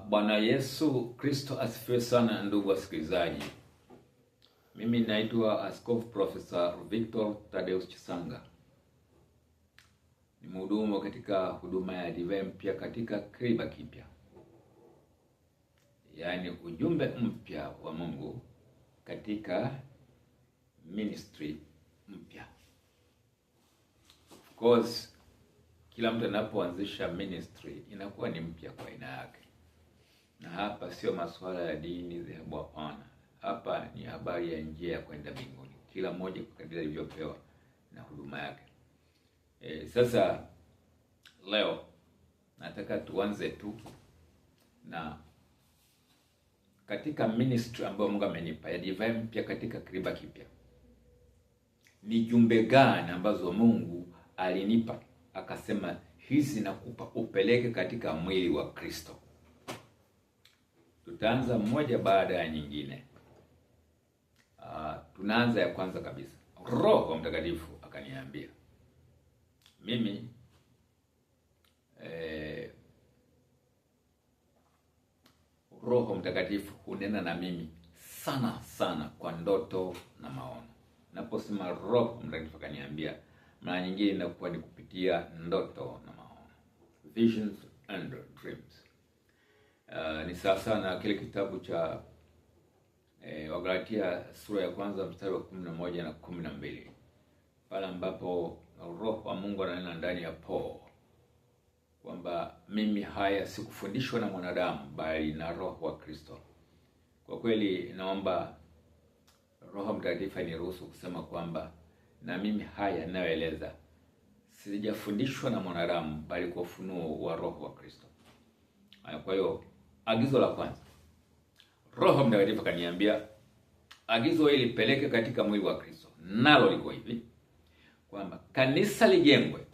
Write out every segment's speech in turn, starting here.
Bwana Yesu Kristo asifiwe sana, ndugu wasikilizaji. Mimi naitwa Askofu Profesa Victor Thaddeus Chisanga. Ni mhudumu katika huduma ya Divine Mpya katika Kriba Kipya. Yaani ujumbe mpya wa Mungu katika ministry mpya. Of course, kila mtu anapoanzisha ministry inakuwa ni mpya kwa aina yake. Na hapa sio masuala ya dini dhehebu, hapana. Hapa ni habari ya njia ya kwenda mbinguni. Kila mmoja kwa kadiri alivyopewa na huduma yake. Sasa leo nataka tuanze tu na katika ministry ambayo Mungu amenipa ya Divine Mpya katika Kriba Kipya. Ni jumbe gani ambazo Mungu alinipa akasema hizi nakupa upeleke katika mwili wa Kristo. Tutaanza mmoja baada ya nyingine. Tunaanza ya kwanza kabisa. Roho Mtakatifu akaniambia mimi Roho Mtakatifu hunena na mimi sana sana kwa ndoto na maono. Naposema Roho Mtakatifu akaniambia, mara nyingine inakuwa ni kupitia ndoto na maono, visions and dreams. Ni sasa na kile kitabu cha Wagalatia sura ya kwanza mstari wa 11 na 12, pale ambapo Roho wa Mungu ananena ndani ya Paul kwamba mimi haya sikufundishwa na mwanadamu bali na Roho wa Kristo. Kwa kweli naomba Roho Mtakatifu aniruhusu kusema kwamba na mimi haya ninayoeleza sijafundishwa na mwanadamu bali kwa ufunuo wa Roho wa Kristo. Kwa hiyo agizo la kwanza, Roho Mtakatifu kaniambia agizo hili peleke katika mwili wa Kristo. Nalo liko hivi kwamba kanisa lijengwe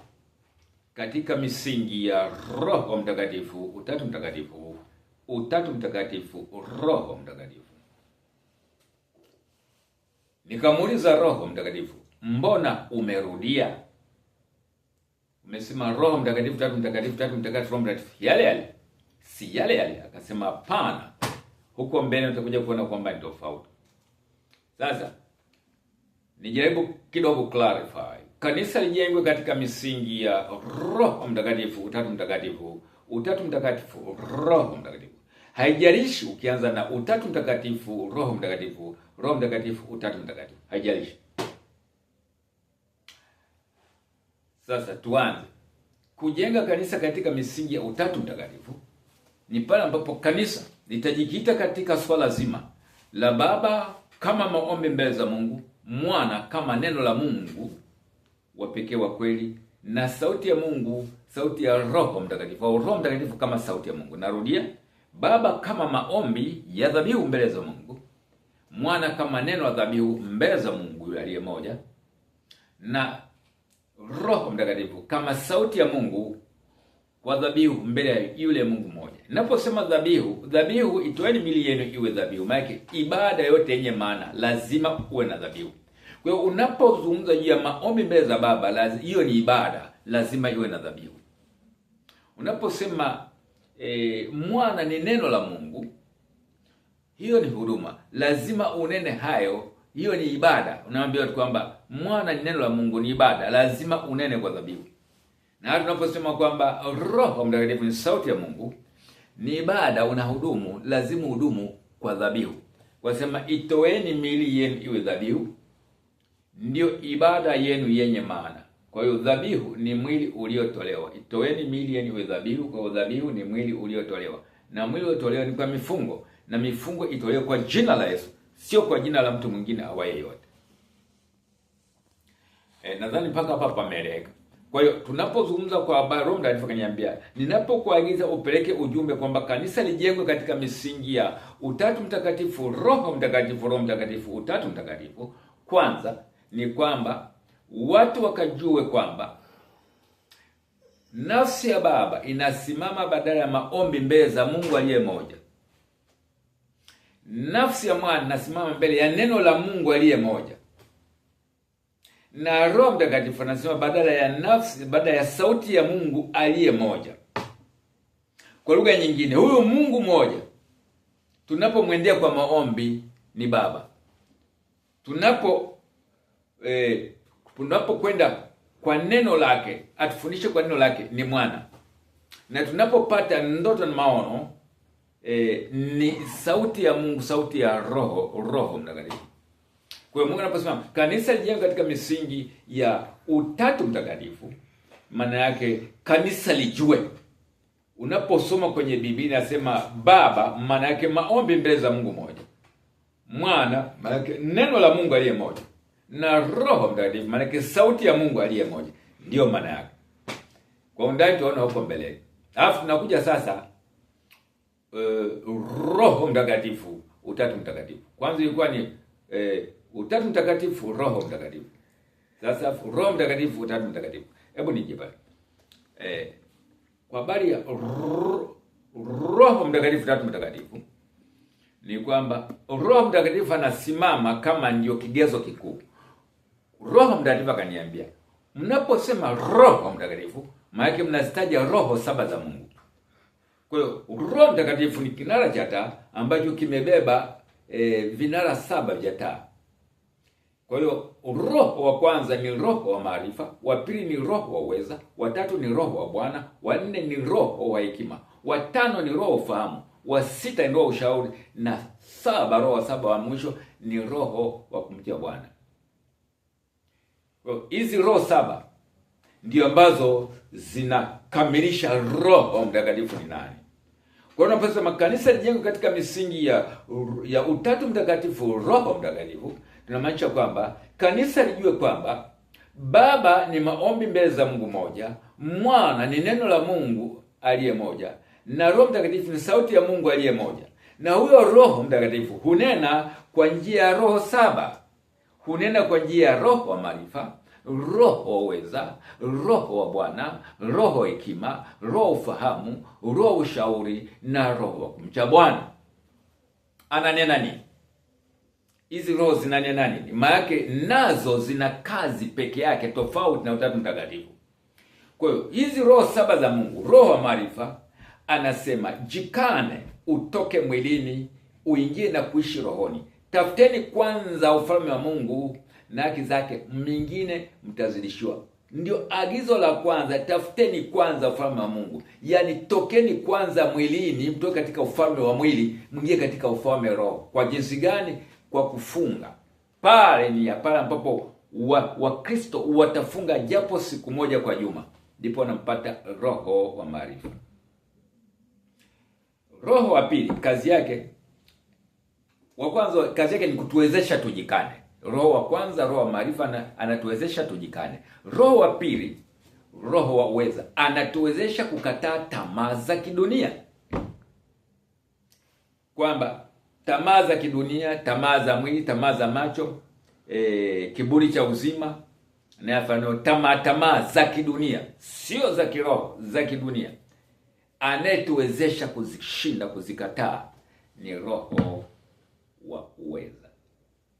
katika misingi ya Roho Mtakatifu, Utatu Mtakatifu, Utatu Mtakatifu, Roho Mtakatifu. Nikamuuliza Roho Mtakatifu, mbona umerudia? Umesema Roho Mtakatifu, Utatu Mtakatifu, Utatu Mtakatifu, Roho Mtakatifu, yale yale. Si yale yale. Akasema hapana, huko mbele utakuja kuona kwamba ni tofauti. Sasa nijaribu kidogo clarify. Kanisa lijengwe katika misingi ya Roho Mtakatifu, Utatu Mtakatifu, Utatu Mtakatifu, Roho Mtakatifu. Haijalishi ukianza na Utatu Mtakatifu, Roho Mtakatifu, Roho Mtakatifu, Utatu Mtakatifu. Haijalishi. Sasa tuanze. Kujenga kanisa katika misingi ya Utatu Mtakatifu ni pale ambapo kanisa litajikita katika swala zima la Baba kama maombi mbele za Mungu, Mwana kama neno la Mungu wa pekee wa kweli, na sauti ya Mungu, sauti ya Roho Mtakatifu, au Roho Mtakatifu kama sauti ya Mungu. Narudia, Baba kama maombi ya dhabihu mbele za Mungu, Mwana kama neno la dhabihu mbele za Mungu aliye moja, na Roho Mtakatifu kama sauti ya Mungu kwa dhabihu mbele ya yule Mungu mmoja. Ninaposema dhabihu itoeni miili yenu iwe dhabihu. Maana ibada yote yenye maana lazima uwe na dhabihu. Kwa hiyo unapozungumza juu ya maombi mbele za Baba, hiyo ni ibada, lazima iwe na dhabihu. Unaposema Mwana ni neno la Mungu, hiyo ni huduma, lazima unene hayo, hiyo ni ibada. Unaambia kwamba Mwana ni neno la Mungu, ni ibada, lazima unene kwa dhabihu. Na tunaposema kwamba Roho Mtakatifu ni sauti ya Mungu, ni ibada, unahudumu, lazima hudumu kwa dhabihu. Wasema itoeni miili yenu iwe dhabihu, ndio ibada yenu yenye maana. Kwa hiyo dhabihu ni mwili uliotolewa. Itoeni miili yenu iwe dhabihu, kwa dhabihu ni mwili uliotolewa. Na mwili uliotolewa ni kwa mifungo, na mifungo itolewe kwa jina la Yesu, sio kwa jina la mtu mwingine awaye yote. Nadhani mpaka hapa pameleka. Kwa hiyo tunapozungumza kwa habari, Roho Mtakatifu kaniambia ninapokuagiza upeleke ujumbe kwamba kanisa lijengwe katika misingi ya Utatu Mtakatifu, Roho Mtakatifu, Roho Mtakatifu, Utatu Mtakatifu. Kwanza ni kwamba watu wakajue kwamba nafsi ya Baba inasimama badala ya maombi mbele za Mungu aliye moja. Nafsi ya Mwana inasimama mbele ya neno la Mungu aliye moja. Na Roho Mtakatifu anasema badala ya sauti ya Mungu aliye moja. Kwa lugha nyingine, huyu Mungu mmoja tunapomwendea kwa maombi ni Baba. Tunapokwenda kwa neno lake, atufundishe kwa neno lake, ni Mwana. Na tunapopata ndoto na maono, ni sauti ya Mungu, sauti ya Roho Mtakatifu. Kwa hiyo Mungu anaposema kanisa lijengwe katika misingi ya Utatu Mtakatifu, maana yake kanisa lijue. Unaposoma kwenye Biblia inasema Baba, maana yake maombi mbele za Mungu mmoja. Mwana, maana yake neno la Mungu aliye moja. Na Roho Mtakatifu, maana yake sauti ya Mungu aliye moja. Ndio maana yake. Kwa undani tunaona huko mbele. Alafu tunakuja sasa Roho Mtakatifu, Utatu Mtakatifu. Kwanza ilikuwa ni Utatu Mtakatifu, Roho Mtakatifu. Sasa Roho Mtakatifu, Utatu Mtakatifu. Hebu nije pale. Kwa habari ya Roho Mtakatifu, Utatu Mtakatifu, ni kwamba Roho Mtakatifu anasimama kama ndio kigezo kikuu. Roho Mtakatifu akaniambia, mnaposema Roho Mtakatifu, maana yake mnazitaja roho 7 za Mungu. Kwa hiyo Roho Mtakatifu ni kinara cha taa ambacho kimebeba vinara 7 vya taa. Kwa hiyo roho wa kwanza ni roho wa maarifa, wa pili ni roho wa uweza, wa tatu ni roho wa Bwana, wa 4 ni roho wa hekima, wa 5 ni roho wa ufahamu, wa 6 ni roho wa ushauri, na 7, roho wa 7 wa mwisho ni roho wa kumcha Bwana. Kwa hizi roho 7 ndio ambazo zinakamilisha Roho Mtakatifu ni nani. Kwa hiyo unaposema kanisa lijengwe katika misingi ya Utatu Mtakatifu, Roho Mtakatifu, tunamaanisha kwamba kanisa lijue kwamba Baba ni maombi mbele za Mungu moja, Mwana ni neno la Mungu aliye moja, na Roho Mtakatifu ni sauti ya Mungu aliye moja. Na huyo Roho Mtakatifu hunena kwa njia ya roho 7. Hunena kwa njia ya roho wa maarifa, roho wa uweza, roho wa Bwana, roho wa hekima, roho ufahamu, roho ushauri, na roho wa kumcha Bwana. Ananena nini? Hizi roho zinanena nini? Maana yake nazo zina kazi peke yake tofauti na Utatu Mtakatifu. Kwa hiyo hizi roho 7 za Mungu, roho wa maarifa anasema jikane, utoke mwilini, uingie na kuishi rohoni. Tafuteni kwanza ufalme wa Mungu na haki zake, mingine mtazidishiwa. Ndio agizo la kwanza, tafuteni kwanza ufalme wa Mungu. Yaani tokeni kwanza mwilini, mtoke katika ufalme wa mwili, mwingie katika ufalme wa roho. Kwa jinsi gani? Kwa kufunga. Pale ni pale ambapo Wakristo watafunga japo siku moja kwa juma, ndipo wanampata roho wa maarifa. Roho wa pili kazi yake, wa kwanza kazi yake ni kutuwezesha tujikane. Roho wa kwanza, roho wa maarifa, anatuwezesha tujikane. Roho wa pili, roho wa uweza, anatuwezesha kukataa tamaa za kidunia. Kwamba tamaa za kidunia, tamaa za mwili, tamaa za macho, kiburi cha uzima, na yafano tamaa za kidunia, sio za kiroho, za kidunia. Anayetuwezesha kuzishinda, kuzikataa ni roho wa uweza.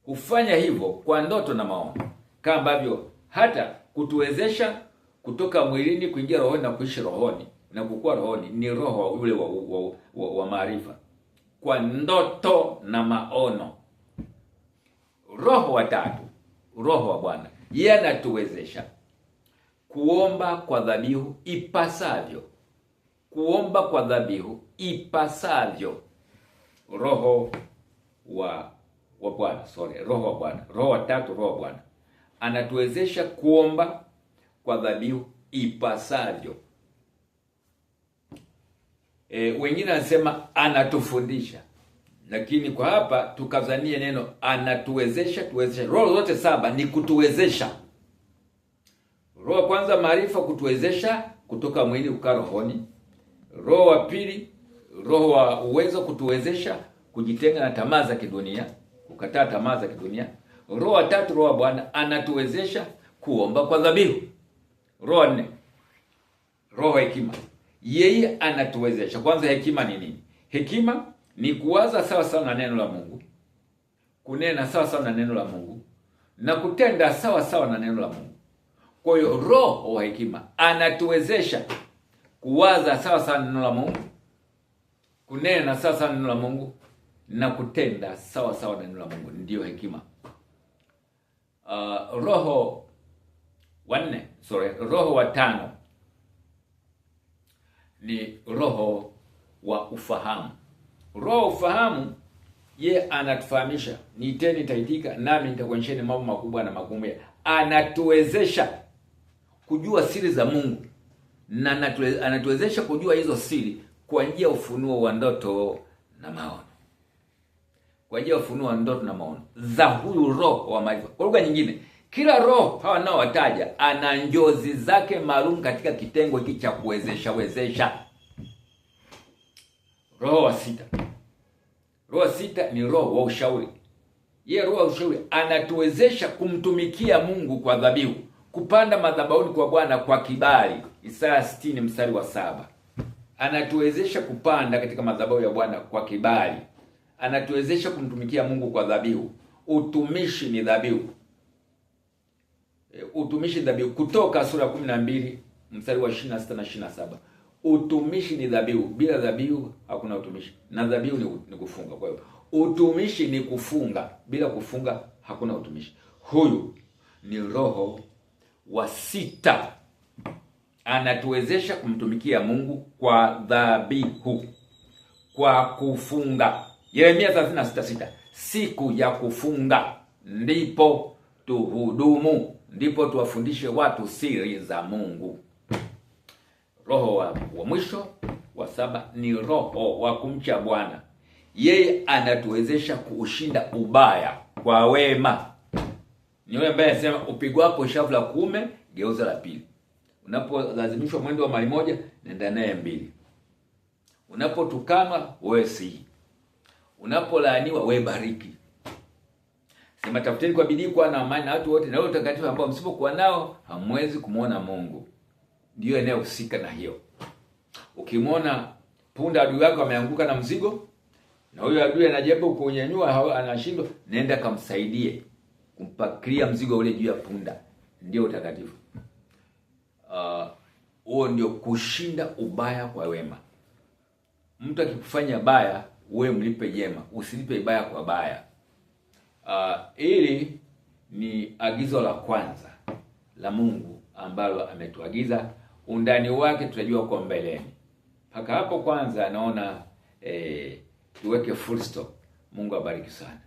Hufanya hivyo kwa ndoto na maono, kama ambavyo hata kutuwezesha kutoka mwilini kuingia rohoni na kuishi rohoni na kukua rohoni ni roho yule wa maarifa, kwa ndoto na maono. Roho wa tatu, roho wa Bwana, yeye anatuwezesha kuomba kwa dhabihu ipasavyo. Kuomba kwa dhabihu ipasavyo. Roho wa Bwana, roho wa Bwana, roho wa tatu, roho wa Bwana anatuwezesha kuomba kwa dhabihu ipasavyo. Wengine wanasema anatufundisha, lakini kwa hapa tukazanie neno anatuwezesha, tuwezesha. Roho zote 7 ni kutuwezesha. Roho wa kwanza maarifa, kutuwezesha kutoka mwili kukaa rohoni. Roho wa pili, roho wa uwezo, kutuwezesha kujitenga na tamaa za kidunia, kukataa tamaa za kidunia. Roho wa tatu, roho wa Bwana, anatuwezesha kuomba kwa dhabihu. Roho 4, roho hekima, yeye anatuwezesha. Kwanza hekima ni nini? Hekima ni kuwaza sawa sawa na neno la Mungu, kunena sawa sawa na neno la Mungu, na kutenda sawa sawa na neno la Mungu. Kwa hiyo roho wa hekima anatuwezesha kuwaza sawa sawa na neno la Mungu, Kunena sasa neno la Mungu na kutenda sawa sawa na neno la Mungu ndiyo hekima. Roho wa tano ni roho wa ufahamu. Roho wa ufahamu ye anatufahamisha, niiteni nitaitika, nami nitakuonyesheni mambo makubwa na magumu. Anatuwezesha kujua siri za Mungu na anatuwezesha kujua hizo siri kwa njia ya ufunuo wa ndoto na maono. Kwa njia ya ufunuo wa ndoto na maono za huyu roho wa maarifa. Kwa lugha nyingine, kila roho hawa nao wataja ana njozi zake maalum katika kitengo hiki cha kuwezesha. Roho wa sita ni roho wa ushauri. Yeye roho wa ushauri anatuwezesha kumtumikia Mungu kwa dhabihu, kupanda madhabahuni kwa Bwana kwa kibali. Isaya 60 mstari wa 7. Anatuwezesha kupanda katika madhabahu ya Bwana kwa kibali. Anatuwezesha kumtumikia Mungu kwa dhabihu. Utumishi ni dhabihu. Utumishi ni dhabihu. Kutoka sura 12 mstari wa 26 na 27. Utumishi ni dhabihu. Bila dhabihu hakuna utumishi. Na dhabihu ni kufunga. Kwa hiyo utumishi ni kufunga. Bila kufunga hakuna utumishi. Huyu ni roho wa sita. Anatuwezesha kumtumikia Mungu kwa dhabihu, kwa kufunga. Yeremia 36:6. Siku ya kufunga ndipo tuhudumu, ndipo tuwafundishe watu siri za Mungu. Roho wa mwisho wa saba ni roho wa kumcha Bwana. Yeye anatuwezesha kuushinda ubaya kwa wema. Ni yule ambaye anasema upigwapo shavu la kuume geuza la pili. Unapolazimishwa mwendo wa mali moja nenda naye mbili. Unapotukanwa wewe si. Unapolaaniwa wewe bariki. Sema tafuteni kwa bidii kuwa na amani na watu wote na wote utakatifu ambao msipokuwa nao hamwezi kumuona Mungu. Ndio inayohusika na hiyo. Ukimwona punda adui yako ameanguka na mzigo na huyo adui anajaribu kunyanyua anashindwa, nenda kamsaidie kumpakia mzigo ule juu ya punda. Ndio utakatifu. Huo ndio kushinda ubaya kwa wema. Mtu akikufanya baya wewe mlipe jema, usilipe baya kwa baya. Ili ni agizo la kwanza la Mungu ambalo ametuagiza. Undani wake tutajua kwa mbeleni. Mpaka hapo kwanza naona tuweke full stop. Mungu abariki sana.